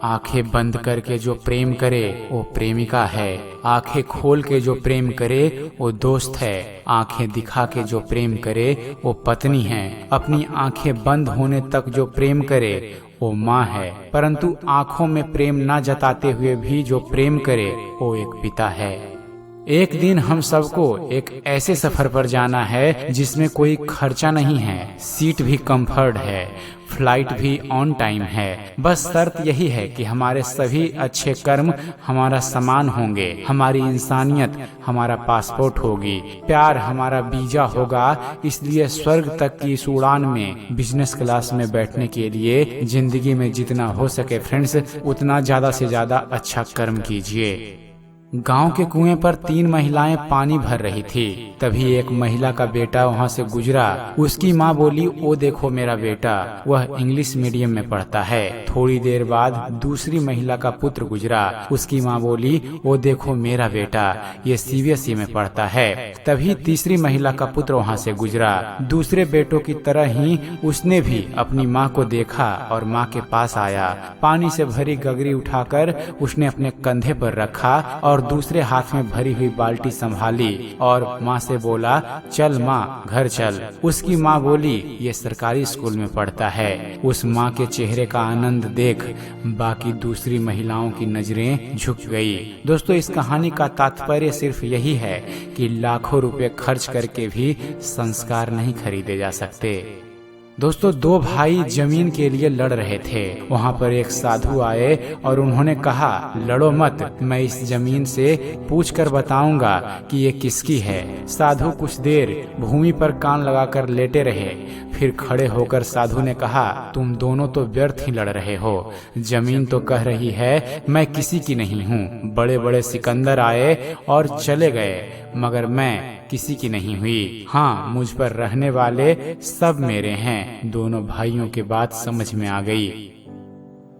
आंखें बंद करके जो प्रेम करे वो प्रेमिका है, आंखें खोल के जो प्रेम करे वो दोस्त है, आंखें दिखा के जो प्रेम करे वो पत्नी है, अपनी आंखें बंद होने तक जो प्रेम करे वो माँ है, परंतु आंखों में प्रेम न जताते हुए भी जो प्रेम करे वो एक पिता है। एक दिन हम सबको एक ऐसे सफर पर जाना है जिसमें कोई खर्चा नहीं है, सीट भी कंफर्ट है, फ्लाइट भी ऑन टाइम है। बस शर्त यही है कि हमारे सभी अच्छे कर्म हमारा सामान होंगे, हमारी इंसानियत हमारा पासपोर्ट होगी, प्यार हमारा वीजा होगा। इसलिए स्वर्ग तक की इस उड़ान में बिजनेस क्लास में बैठने के लिए जिंदगी में जितना हो सके फ्रेंड्स उतना ज्यादा से ज्यादा अच्छा कर्म कीजिए। गांव के कुएं पर 3 महिलाएं पानी भर रही थी। तभी एक महिला का बेटा वहां से गुजरा। उसकी माँ बोली, ओ देखो मेरा बेटा, वह इंग्लिश मीडियम में पढ़ता है। थोड़ी देर बाद दूसरी महिला का पुत्र गुजरा। उसकी माँ बोली, ओ देखो मेरा बेटा, ये सीबीएसई में पढ़ता है। तभी तीसरी महिला का पुत्र वहाँ से गुजरा। दूसरे बेटों की तरह ही उसने भी अपनी माँ को देखा और माँ के पास आया। पानी से भरी गगरी उठाकर उसने अपने कंधे पर रखा और दूसरे हाथ में भरी हुई बाल्टी संभाली और माँ से बोला, चल माँ घर चल। उसकी माँ बोली, ये सरकारी स्कूल में पढ़ता है। उस माँ के चेहरे का आनंद देख बाकी दूसरी महिलाओं की नजरें झुक गई। दोस्तों, इस कहानी का तात्पर्य सिर्फ यही है कि लाखों रुपए खर्च करके भी संस्कार नहीं खरीदे जा सकते। दोस्तों, 2 भाई जमीन के लिए लड़ रहे थे। वहाँ पर एक साधु आए और उन्होंने कहा, लड़ो मत, मैं इस जमीन से पूछ कर बताऊंगा कि ये किसकी है। साधु कुछ देर भूमि पर कान लगाकर लेटे रहे, फिर खड़े होकर साधु ने कहा, तुम दोनों तो व्यर्थ ही लड़ रहे हो। जमीन तो कह रही है मैं किसी की नहीं हूँ। बड़े बड़े सिकंदर आए और चले गए, मगर मैं किसी की नहीं हुई। हाँ, मुझ पर रहने वाले सब मेरे हैं। दोनों भाइयों की बात समझ में आ गई।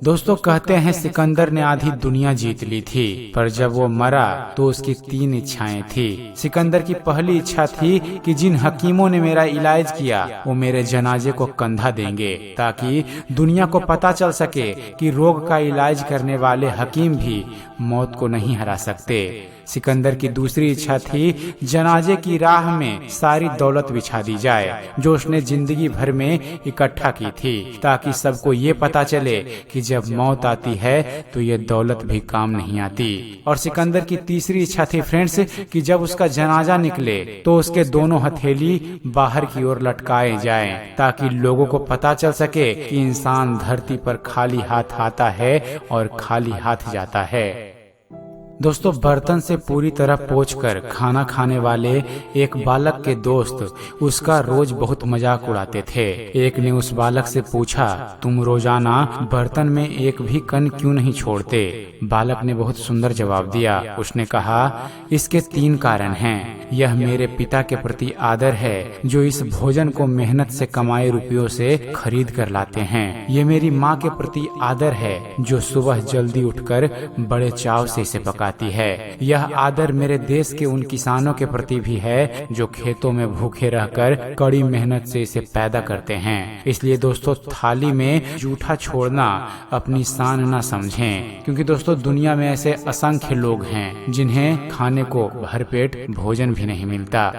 दोस्तों, कहते हैं सिकंदर ने आधी दुनिया जीत ली थी, पर जब वो मरा तो उसकी 3 इच्छाएं थी। सिकंदर की पहली इच्छा थी कि जिन हकीमों ने मेरा इलाज किया वो मेरे जनाजे को कंधा देंगे, ताकि दुनिया को पता चल सके कि रोग का इलाज करने वाले हकीम भी मौत को नहीं हरा सकते। सिकंदर की दूसरी इच्छा थी जनाजे की राह में सारी दौलत बिछा दी जाए जो उसने जिंदगी भर में इकट्ठा की थी, ताकि सबको ये पता चले कि जब मौत आती है तो ये दौलत भी काम नहीं आती। और सिकंदर की तीसरी इच्छा थी फ्रेंड्स कि जब उसका जनाजा निकले तो उसके दोनों हथेली बाहर की ओर लटकाए जाएं, ताकि लोगों को पता चल सके कि इंसान धरती पर खाली हाथ आता है और खाली हाथ जाता है। दोस्तों, बर्तन से पूरी तरह पोंछकर खाना खाने वाले एक बालक के दोस्त उसका रोज बहुत मजाक उड़ाते थे। एक ने उस बालक से पूछा, तुम रोजाना बर्तन में एक भी कण क्यों नहीं छोड़ते? बालक ने बहुत सुंदर जवाब दिया। उसने कहा, इसके 3 कारण हैं। यह मेरे पिता के प्रति आदर है जो इस भोजन को मेहनत से कमाए रुपयों से खरीद कर लाते हैं। ये मेरी माँ के प्रति आदर है जो सुबह जल्दी उठकर बड़े चाव से इसे पकाती है। यह आदर मेरे देश के उन किसानों के प्रति भी है जो खेतों में भूखे रहकर कड़ी मेहनत से इसे पैदा करते हैं। इसलिए दोस्तों, थाली में जूठा छोड़ना अपनी शान न समझें, क्योंकि दोस्तों दुनिया में ऐसे असंख्य लोग हैं जिन्हें खाने को भरपेट भोजन भी नहीं मिलता।